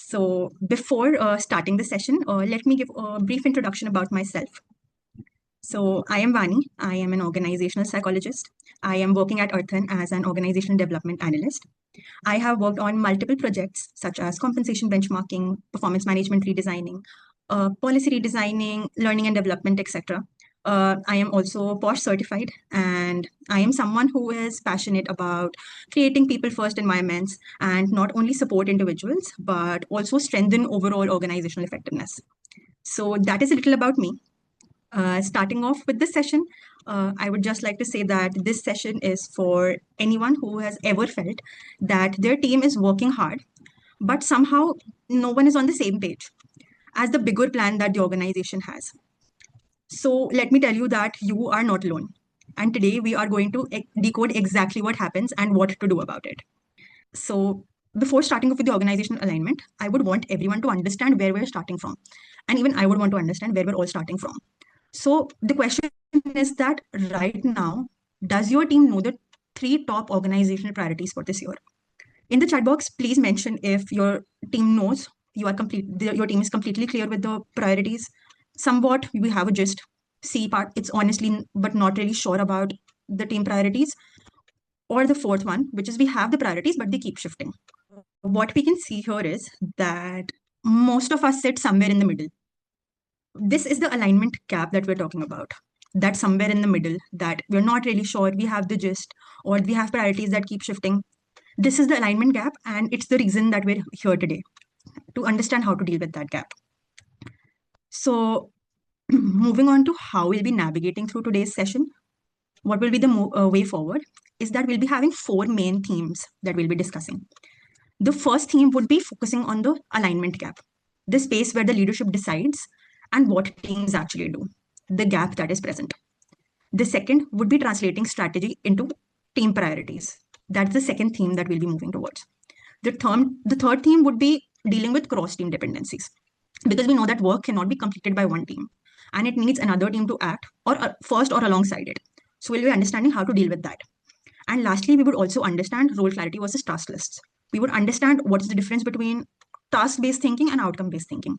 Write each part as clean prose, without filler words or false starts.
So before starting the session, let me give a brief introduction about myself. So I am Vani. I am an organizational psychologist. I am working at Arthan as an organizational development analyst. I have worked on multiple projects such as compensation benchmarking, performance management redesigning, policy redesigning, learning and development, etc. I am also POSH certified, and I am someone who is passionate about creating people first environments and not only support individuals, but also strengthen overall organizational effectiveness. So that is a little about me. Starting off with this session, I would just like to say that this session is for anyone who has ever felt that their team is working hard, but somehow no one is on the same page as the bigger plan that the organization has. So let me tell you that you are not alone. And today we are going to decode exactly what happens and what to do about it. So before starting off with the organizational alignment, I would want everyone to understand where we're starting from. And even I would want to understand where we're all starting from. So the question is that right now, does your team know the 3 top organizational priorities for this year? In the chat box, please mention if your team knows your team is completely clear with the priorities. Somewhat we have a gist. C part, it's honestly but not really sure about the team priorities. Or the fourth one, which is we have the priorities, but they keep shifting. What we can see here is that most of us sit somewhere in the middle. This is the alignment gap that we're talking about. That's somewhere in the middle, that we're not really sure we have the gist or we have priorities that keep shifting. This is the alignment gap, and it's the reason that we're here today, to understand how to deal with that gap. So moving on to how we'll be navigating through today's session, what will be the way forward is that we'll be having 4 main themes that we'll be discussing. The first theme would be focusing on the alignment gap, the space where the leadership decides and what teams actually do, the gap that is present. The second would be translating strategy into team priorities. That's the second theme that we'll be moving towards. The third theme would be dealing with cross-team dependencies, because we know that work cannot be completed by one team and it needs another team to act or first or alongside it. So we'll be understanding how to deal with that. And lastly, we would also understand role clarity versus task lists. We would understand what is the difference between task-based thinking and outcome-based thinking.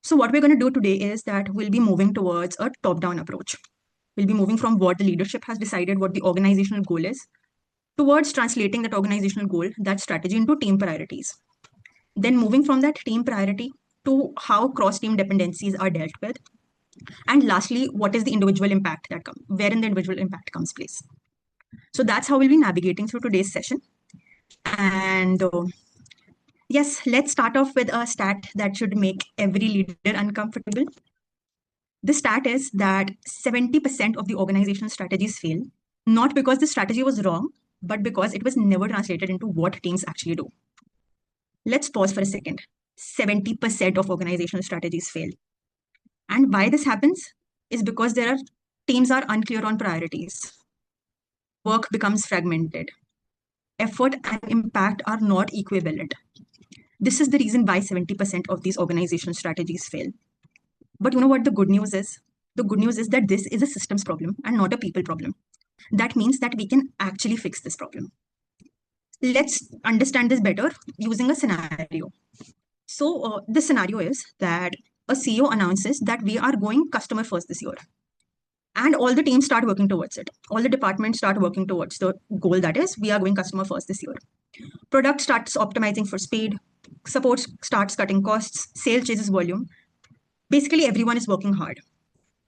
So what we're going to do today is that we'll be moving towards a top-down approach. We'll be moving from what the leadership has decided, what the organizational goal is, towards translating that organizational goal, that strategy, into team priorities. Then moving from that team priority to how cross-team dependencies are dealt with. And lastly, what is the individual impact that comes, wherein the individual impact comes place. So that's how we'll be navigating through today's session. And yes, let's start off with a stat that should make every leader uncomfortable. The stat is that 70% of the organizational strategies fail, not because the strategy was wrong, but because it was never translated into what teams actually do. Let's pause for a second. 70% of organizational strategies fail. And why this happens is because teams are unclear on priorities. Work becomes fragmented. Effort and impact are not equivalent. This is the reason why 70% of these organizational strategies fail. But you know what the good news is? The good news is that this is a systems problem and not a people problem. That means that we can actually fix this problem. Let's understand this better using a scenario. So the scenario is that a CEO announces that we are going customer first this year. And all the teams start working towards it. All the departments start working towards the goal, that is, we are going customer first this year. Product starts optimizing for speed. Support starts cutting costs. Sales chases volume. Basically, everyone is working hard.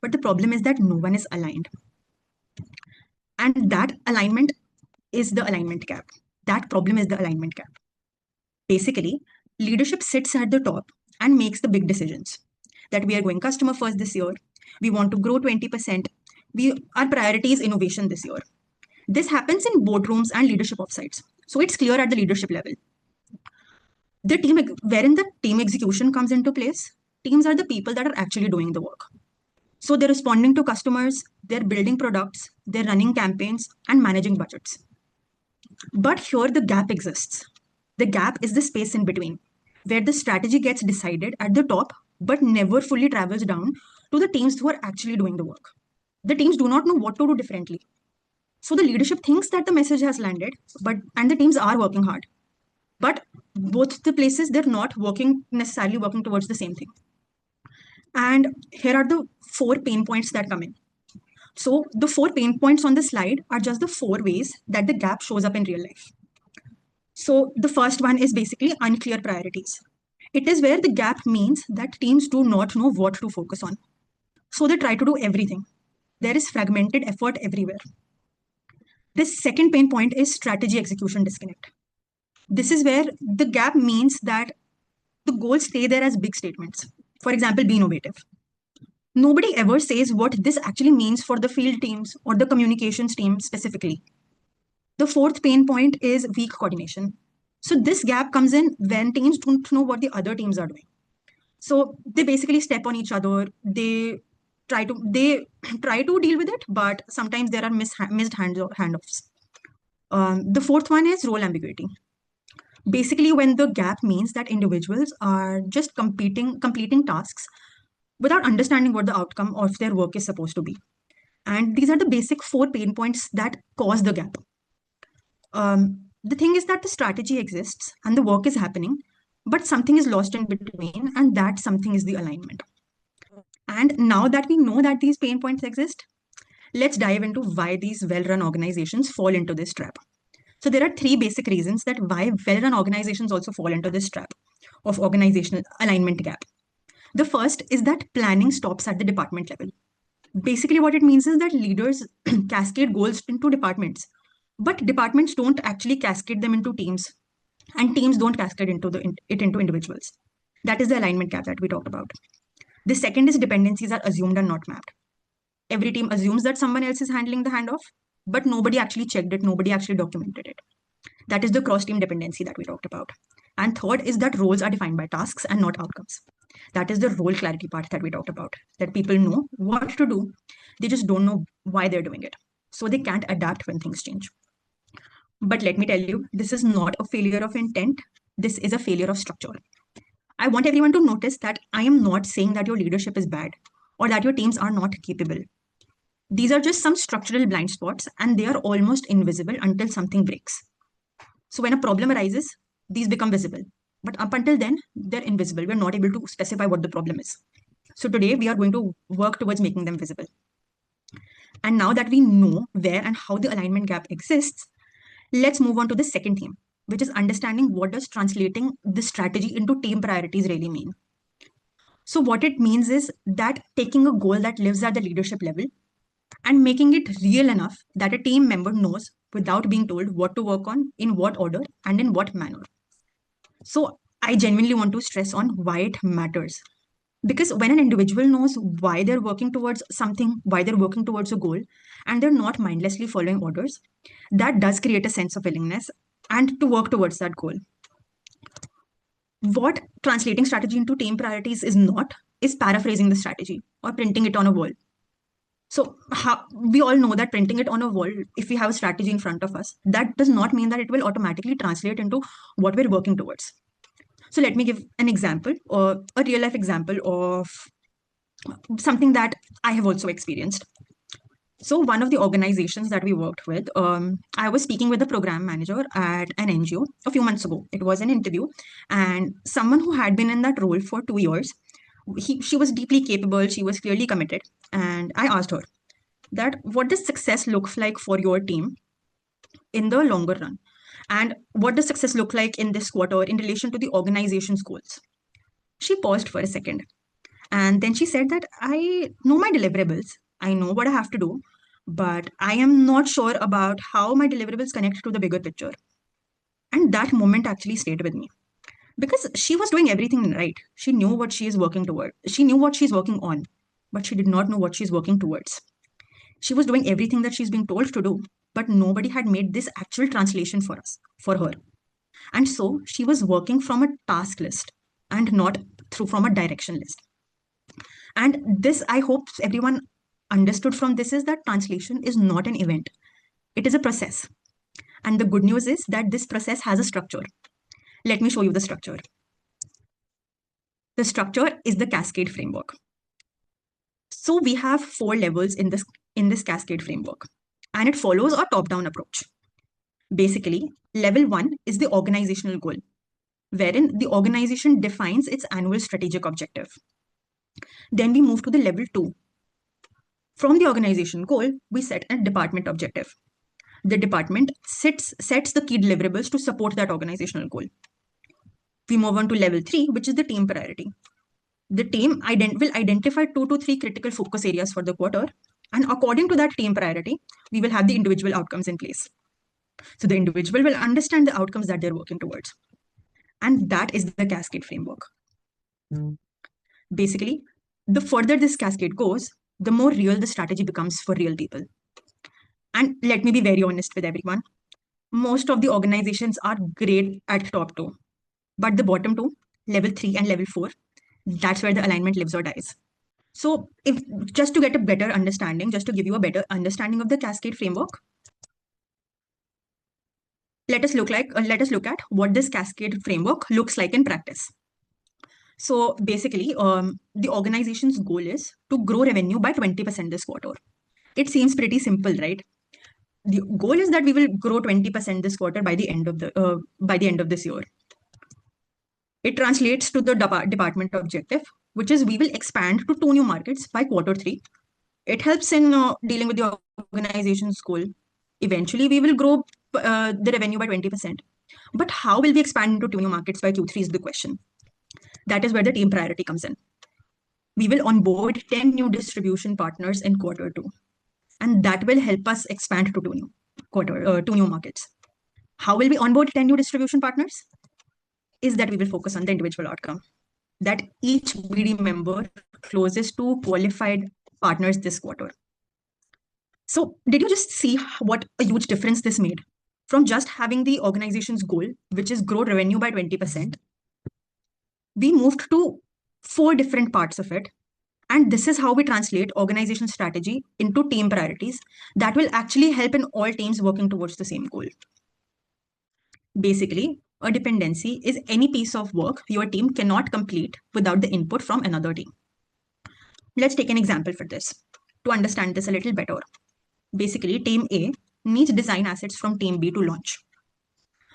But the problem is that no one is aligned. And that alignment is the alignment gap. That problem is the alignment gap. Basically, leadership sits at the top and makes the big decisions. That we are going customer first this year. We want to grow 20%. Our priority is innovation this year. This happens in boardrooms and leadership offsites. So it's clear at the leadership level. Wherein the team execution comes into place, teams are the people that are actually doing the work. So they're responding to customers, they're building products, they're running campaigns and managing budgets. But here the gap exists. The gap is the space in between, where the strategy gets decided at the top, but never fully travels down to the teams who are actually doing the work. The teams do not know what to do differently. So the leadership thinks that the message has landed, and the teams are working hard. but both the places, they're not necessarily working towards the same thing. And here are the 4 pain points that come in. So the 4 pain points on the slide are just the 4 ways that the gap shows up in real life. So the first one is basically unclear priorities. It is where the gap means that teams do not know what to focus on. So they try to do everything. There is fragmented effort everywhere. The second pain point is strategy execution disconnect. This is where the gap means that the goals stay there as big statements. For example, be innovative. Nobody ever says what this actually means for the field teams or the communications team specifically. The fourth pain point is weak coordination. So this gap comes in when teams don't know what the other teams are doing. So they basically step on each other. They try to deal with it, but sometimes there are missed handoffs. The fourth one is role ambiguity. Basically, when the gap means that individuals are just completing tasks without understanding what the outcome of their work is supposed to be. And these are the basic 4 pain points that cause the gap. The thing is that the strategy exists and the work is happening, but something is lost in between, and that something is the alignment. And now that we know that these pain points exist, let's dive into why these well-run organizations fall into this trap. So there are 3 basic reasons that why well-run organizations also fall into this trap of organizational alignment gap. The first is that planning stops at the department level. Basically, what it means is that leaders cascade goals into departments, but departments don't actually cascade them into teams, and teams don't cascade it into individuals. That is the alignment gap that we talked about. The second is dependencies are assumed and not mapped. Every team assumes that someone else is handling the handoff, but nobody actually checked it, nobody actually documented it. That is the cross-team dependency that we talked about. And third is that roles are defined by tasks and not outcomes. That is the role clarity part that we talked about, that people know what to do, they just don't know why they're doing it. So they can't adapt when things change. But let me tell you, this is not a failure of intent. This is a failure of structure. I want everyone to notice that I am not saying that your leadership is bad or that your teams are not capable. These are just some structural blind spots, and they are almost invisible until something breaks. So when a problem arises, these become visible. But up until then, they're invisible. We're not able to specify what the problem is. So today, we are going to work towards making them visible. And now that we know where and how the alignment gap exists, let's move on to the second theme, which is understanding what does translating the strategy into team priorities really mean. So what it means is that taking a goal that lives at the leadership level and making it real enough that a team member knows without being told what to work on, in what order, and in what manner. So I genuinely want to stress on why it matters. Because when an individual knows why they're working towards something, why they're working towards a goal, and they're not mindlessly following orders, that does create a sense of willingness and to work towards that goal. What translating strategy into team priorities is not, is paraphrasing the strategy or printing it on a wall. So we all know that printing it on a wall, if we have a strategy in front of us, that does not mean that it will automatically translate into what we're working towards. So let me give an example, or a real life example of something that I have also experienced. So one of the organizations that we worked with, I was speaking with the program manager at an NGO a few months ago. It was an interview, and someone who had been in that role for 2 years, she was deeply capable, she was clearly committed. And I asked her that what does success look like for your team in the longer run? And what does success look like in this quarter in relation to the organization's goals? She paused for a second. And then she said that I know my deliverables, I know what I have to do, but I am not sure about how my deliverables connect to the bigger picture. And that moment actually stayed with me because she was doing everything right. She knew what she is working toward. She knew what she's working on, but she did not know what she's working towards. She was doing everything that she's being told to do, but nobody had made this actual translation for her. And so she was working from a task list and not from a direction list. And this, I hope everyone understood from this, is that translation is not an event. It is a process. And the good news is that this process has a structure. Let me show you the structure. The structure is the cascade framework. So we have 4 levels in this cascade framework, and it follows a top-down approach. Basically, level 1 is the organizational goal. wherein the organization defines its annual strategic objective. Then we move to the level 2. From the organization goal, we set a department objective. The department sets the key deliverables to support that organizational goal. We move on to level 3, which is the team priority. The team will identify 2 to 3 critical focus areas for the quarter, and according to that team priority, we will have the individual outcomes in place. So the individual will understand the outcomes that they're working towards. And that is the cascade framework. Basically, the further this cascade goes, the more real the strategy becomes for real people. And let me be very honest with everyone. Most of the organizations are great at top 2, but the bottom 2, level 3 and level 4, that's where the alignment lives or dies. So if just to get a better understanding, just to give you a better understanding of the cascade framework, let us look at what this cascade framework looks like in practice. So basically, the organization's goal is to grow revenue by 20% this quarter. It seems pretty simple, right? The goal is that we will grow 20% this quarter by the end of this year. It translates to the department objective, which is we will expand to 2 new markets by quarter 3. It helps in dealing with the organization's goal. Eventually, we will grow the revenue by 20%. But how will we expand into 2 new markets by Q3 is the question. That is where the team priority comes in. We will onboard 10 new distribution partners in quarter 2. And that will help us expand to 2 new markets. How will we onboard 10 new distribution partners? Is that we will focus on the individual outcome. That each BD member closes to qualified partners this quarter. So did you just see what a huge difference this made? From just having the organization's goal, which is grow revenue by 20%, we moved to 4 different parts of it. And this is how we translate organizational strategy into team priorities that will actually help in all teams working towards the same goal. Basically, a dependency is any piece of work your team cannot complete without the input from another team. Let's take an example for this to understand this a little better. Basically, team A needs design assets from team B to launch.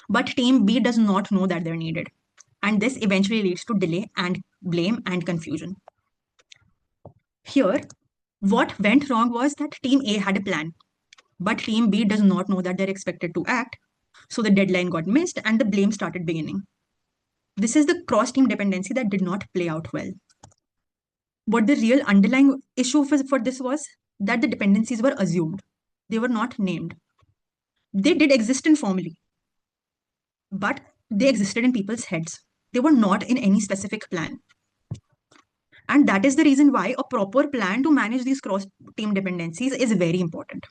But team B does not know that they're needed. And this eventually leads to delay and blame and confusion. Here, what went wrong was that team A had a plan, but team B does not know that they're expected to act. So the deadline got missed and the blame started beginning. This is the cross-team dependency that did not play out well. What the real underlying issue for this was that the dependencies were assumed. They were not named. They did exist informally, but they existed in people's heads. They were not in any specific plan. And that is the reason why a proper plan to manage these cross-team dependencies is very important.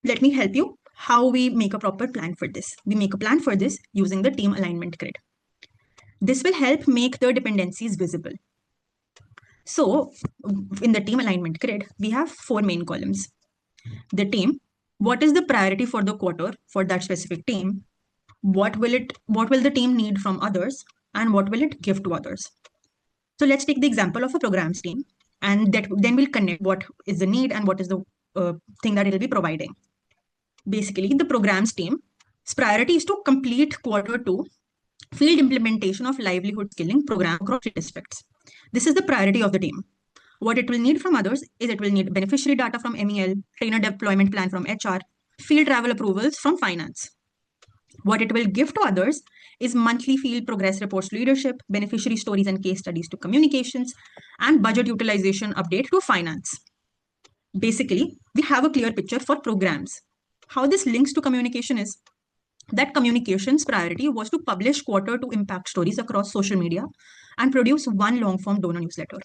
Let me help you how we make a proper plan for this. We make a plan for this using the team alignment grid. This will help make the dependencies visible. So in the team alignment grid, we have 4 main columns. The team, what is the priority for the quarter for that specific team? What will the team need from others? And what will it give to others? So let's take the example of a programs team, and then we'll connect what is the need and what is the thing that it will be providing. Basically, the programs team's priority is to complete quarter 2 field implementation of livelihood skilling program across districts. This is the priority of the team. What it will need from others is it will need beneficiary data from MEL, trainer deployment plan from HR, field travel approvals from finance. What it will give to others is monthly field progress reports to leadership, beneficiary stories and case studies to communications, and budget utilization update to finance. Basically, we have a clear picture for programs. How this links to communication is that communications priority was to publish quarter 2 impact stories across social media and produce 1 long-form donor newsletter.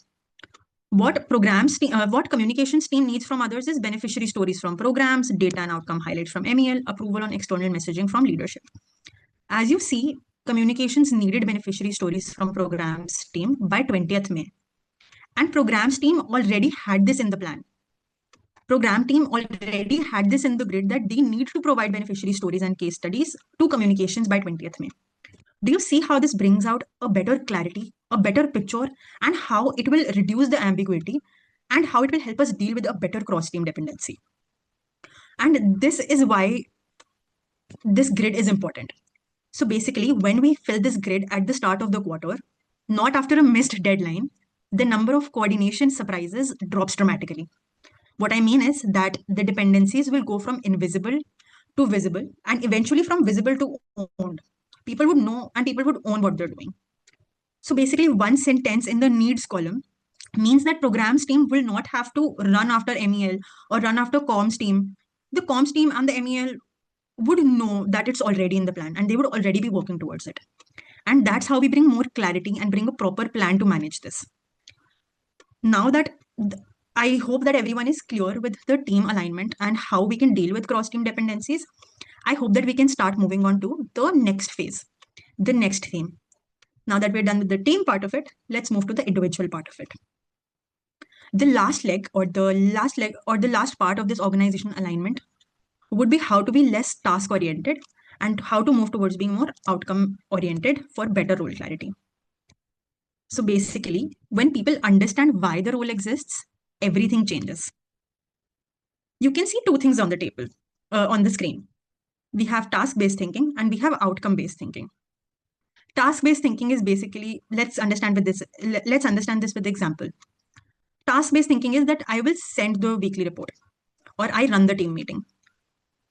What communications team needs from others is beneficiary stories from programs, data and outcome highlights from MEL, approval on external messaging from leadership. As you see, communications needed beneficiary stories from programs team by 20th May. And programs team already had this in the plan. Program team already had this in the grid that they need to provide beneficiary stories and case studies to communications by 20th May. Do you see how this brings out a better clarity, a better picture, and how it will reduce the ambiguity and how it will help us deal with a better cross-team dependency? And this is why this grid is important. So basically, when we fill this grid at the start of the quarter, not after a missed deadline, the number of coordination surprises drops dramatically. What I mean is that the dependencies will go from invisible to visible and eventually from visible to owned. People would know and people would own what they're doing. So basically, one sentence in the needs column means that programs team will not have to run after MEL or run after comms team. The comms team and the MEL would know that it's already in the plan and they would already be working towards it. And that's how we bring more clarity and bring a proper plan to manage this. Now that I hope that everyone is clear with the team alignment and how we can deal with cross team dependencies, I hope that we can start moving on to the next phase, the next theme. Now that we're done with the team part of it, let's move to the individual part of it. The last leg or the last part of this organizational alignment would be how to be less task oriented and how to move towards being more outcome oriented for better role clarity. So basically, when people understand why the role exists, everything changes. You can see two things on the table, on the screen. We have task-based thinking and we have outcome-based thinking. Task-based thinking is basically, let's understand this with example. Task-based thinking is that I will send the weekly report or I run the team meeting.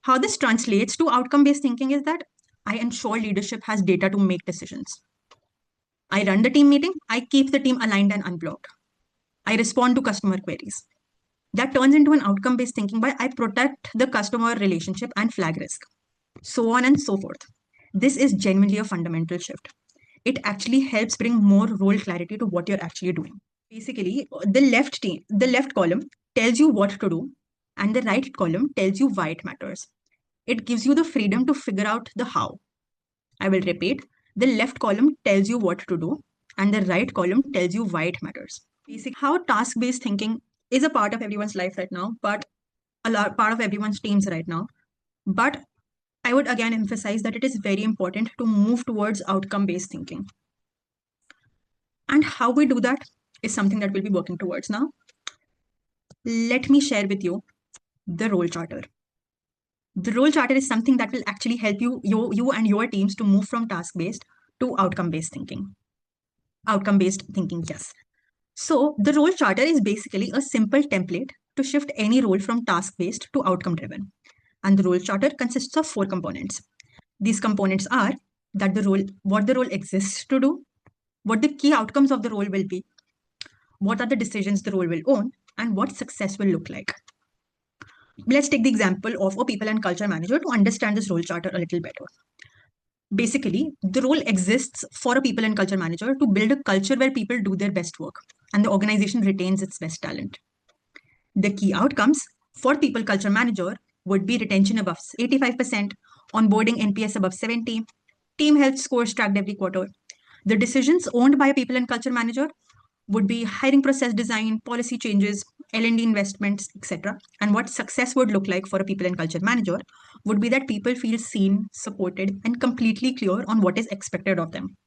How this translates to outcome-based thinking is that I ensure leadership has data to make decisions. I run the team meeting, I keep the team aligned and unblocked. I respond to customer queries. That turns into an outcome-based thinking by I protect the customer relationship and flag risk, so on and so forth. This is genuinely a fundamental shift. It actually helps bring more role clarity to what you're actually doing. Basically, the left column tells you what to do, and the right column tells you why it matters. It gives you the freedom to figure out the how. I will repeat, the left column tells you what to do, and the right column tells you why it matters. Basically, how task-based thinking is a part of everyone's life right now, but part of everyone's teams right now. But I would again emphasize that it is very important to move towards outcome-based thinking. And how we do that is something that we'll be working towards now. Let me share with you the role charter. The role charter is something that will actually help you and your teams to move from task-based to outcome-based thinking. Outcome-based thinking, yes. So the role charter is basically a simple template to shift any role from task-based to outcome-driven. And the role charter consists of 4 components. These components are that what the role exists to do, what the key outcomes of the role will be, what are the decisions the role will own, and what success will look like. Let's take the example of a people and culture manager to understand this role charter a little better. Basically, the role exists for a people and culture manager to build a culture where people do their best work and the organization retains its best talent. The key outcomes for people culture manager would be retention above 85%, onboarding NPS above 70, team health scores tracked every quarter. The decisions owned by a people and culture manager would be hiring process design, policy changes, L&D investments, etc. And what success would look like for a people and culture manager would be that people feel seen, supported, and completely clear on what is expected of them.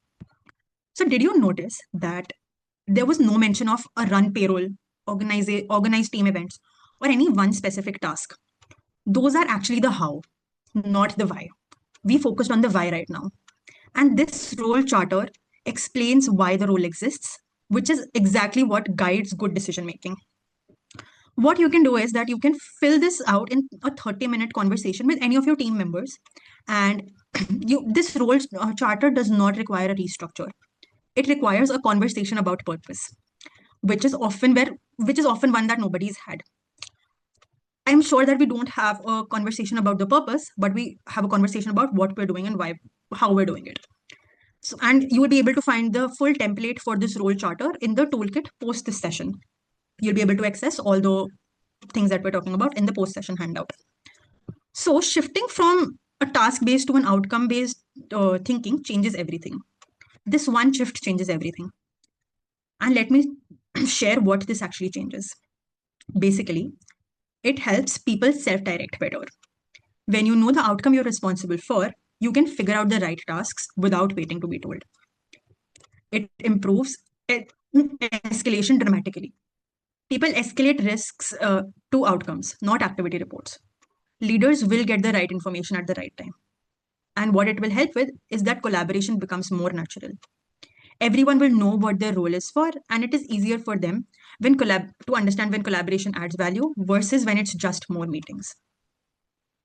So did you notice that there was no mention of a run payroll, organize team events, or any one specific task? Those are actually the how, not the why. We focused on the why right now. And this role charter explains why the role exists, which is exactly what guides good decision making. What you can do is that you can fill this out in a 30-minute conversation with any of your team members. And this role charter does not require a restructure. It requires a conversation about purpose, which is often one that nobody's had. I'm sure that we don't have a conversation about the purpose, but we have a conversation about what we're doing and how we're doing it. So, and you will be able to find the full template for this role charter in the toolkit post this session. You'll be able to access all the things that we're talking about in the post session handout. So shifting from a task-based to an outcome-based thinking changes everything. This one shift changes everything. And let me share what this actually changes. Basically, it helps people self-direct better. When you know the outcome you're responsible for, you can figure out the right tasks without waiting to be told. It improves escalation dramatically. People escalate risks to outcomes, not activity reports. Leaders will get the right information at the right time. And what it will help with is that collaboration becomes more natural. Everyone will know what their role is for, and it is easier for them to understand when collaboration adds value versus when it's just more meetings.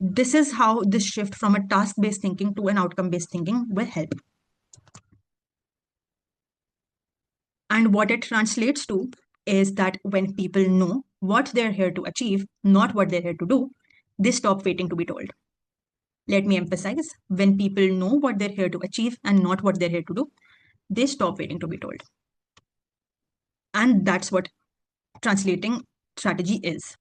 This is how this shift from a task-based thinking to an outcome-based thinking will help. And what it translates to is that when people know what they're here to achieve, not what they're here to do, they stop waiting to be told. Let me emphasize, when people know what they're here to achieve and not what they're here to do, they stop waiting to be told. And that's what translating strategy is.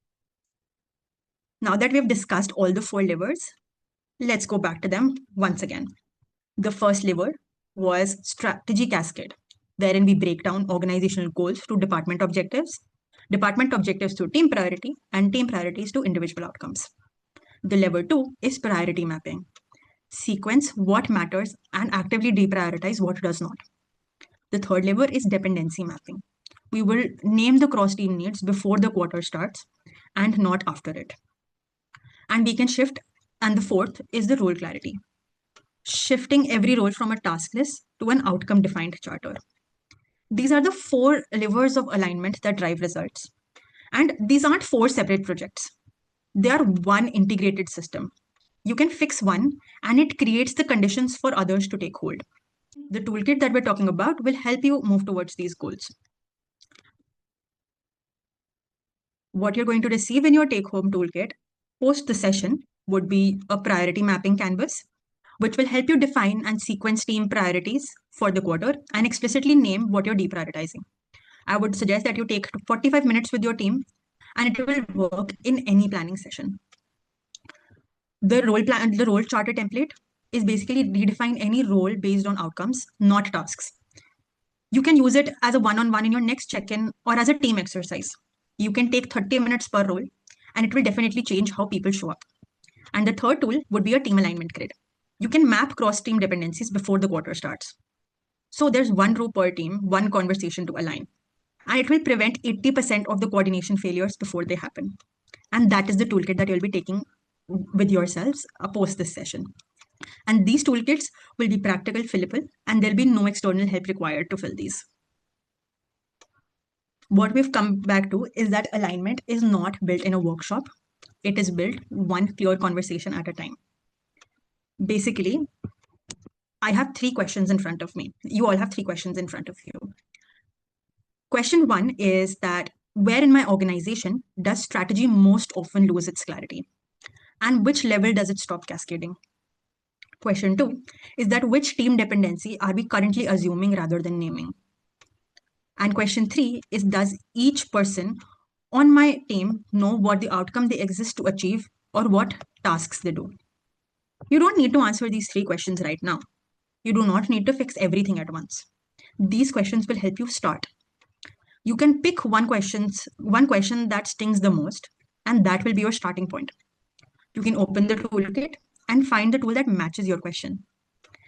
Now that we've discussed all the 4 levers, let's go back to them once again. The first lever was strategy cascade, wherein we break down organizational goals to department objectives to team priority, and team priorities to individual outcomes. The lever 2 is priority mapping. Sequence what matters and actively deprioritize what does not. The third lever is dependency mapping. We will name the cross-team needs before the quarter starts and not after it. And we can shift. And the fourth is the role clarity. Shifting every role from a task list to an outcome-defined charter. These are the 4 levers of alignment that drive results. And these aren't 4 separate projects. They are one integrated system. You can fix one, and it creates the conditions for others to take hold. The toolkit that we're talking about will help you move towards these goals. What you're going to receive in your take-home toolkit post the session would be a priority mapping canvas, which will help you define and sequence team priorities for the quarter and explicitly name what you're deprioritizing. I would suggest that you take 45 minutes with your team, and it will work in any planning session. The role charter template is basically redefine any role based on outcomes, not tasks. You can use it as a one-on-one in your next check-in or as a team exercise. You can take 30 minutes per role, and it will definitely change how people show up. And the third tool would be a team alignment grid. You can map cross-team dependencies before the quarter starts. So there's one row per team, one conversation to align. And it will prevent 80% of the coordination failures before they happen. And that is the toolkit that you'll be taking with yourselves post this session. And these toolkits will be practical, fillable, and there'll be no external help required to fill these. What we've come back to is that alignment is not built in a workshop. It is built one clear conversation at a time. Basically, I have 3 questions in front of me. You all have 3 questions in front of you. Question 1 is that where in my organization does strategy most often lose its clarity? And which level does it stop cascading? Question 2 is that which team dependency are we currently assuming rather than naming? And question 3 is, does each person on my team know what the outcome they exist to achieve or what tasks they do? You don't need to answer these 3 questions right now. You do not need to fix everything at once. These questions will help you start. You can pick one question that stings the most, and that will be your starting point. You can open the toolkit and find the tool that matches your question.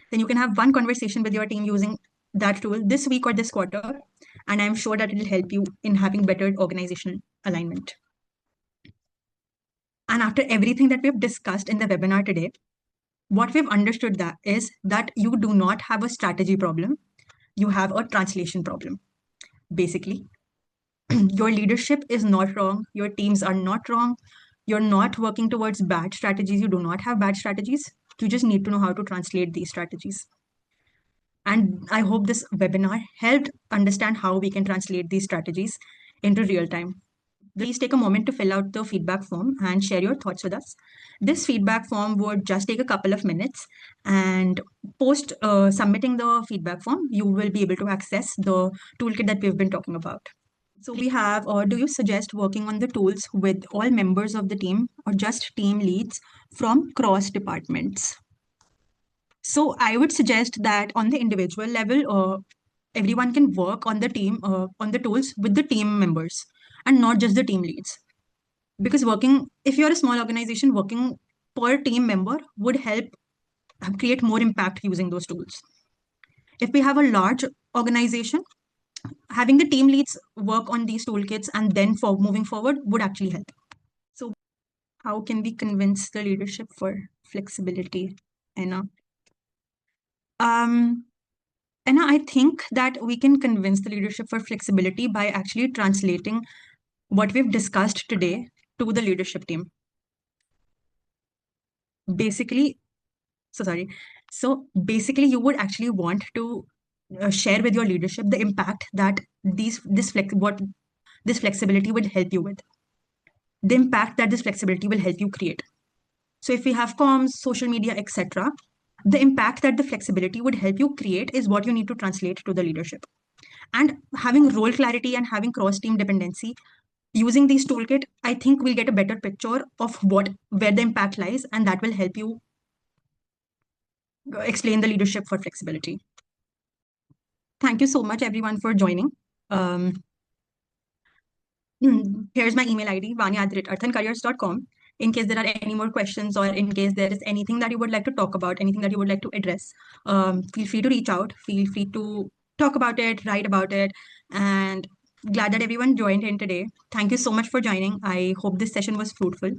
Then you can have one conversation with your team using that tool this week or this quarter, and I'm sure that it will help you in having better organizational alignment. And after everything that we've discussed in the webinar today, what we've understood is that you do not have a strategy problem, you have a translation problem. Basically, your leadership is not wrong, your teams are not wrong, you're not working towards bad strategies, you do not have bad strategies, you just need to know how to translate these strategies. And I hope this webinar helped understand how we can translate these strategies into real time. Please take a moment to fill out the feedback form and share your thoughts with us. This feedback form would just take a couple of minutes, and post submitting the feedback form, you will be able to access the toolkit that we've been talking about. So we have, do you suggest working on the tools with all members of the team or just team leads from cross departments? So I would suggest that on the individual level, everyone can work on the team, on the tools with the team members and not just the team leads. Because if you're a small organization, working per team member would help create more impact using those tools. If we have a large organization, having the team leads work on these toolkits and then for moving forward would actually help. So how can we convince the leadership for flexibility, Anna? And I think that we can convince the leadership for flexibility by actually translating what we've discussed today to the leadership team. Basically, so basically, you would actually want to share with your leadership the impact that what this flexibility would help you with, the impact that this flexibility will help you create. So if we have comms, social media, etc., the impact that the flexibility would help you create is what you need to translate to the leadership. And having role clarity and having cross-team dependency, using these toolkit, I think we'll get a better picture of where the impact lies, and that will help you explain the leadership for flexibility. Thank you so much, everyone, for joining. Here's my email ID, vani@arthancareers.com. In case there are any more questions or in case there is anything that you would like to talk about, anything that you would like to address, feel free to reach out. Feel free to talk about it, write about it. And glad that everyone joined in today. Thank you so much for joining. I hope this session was fruitful.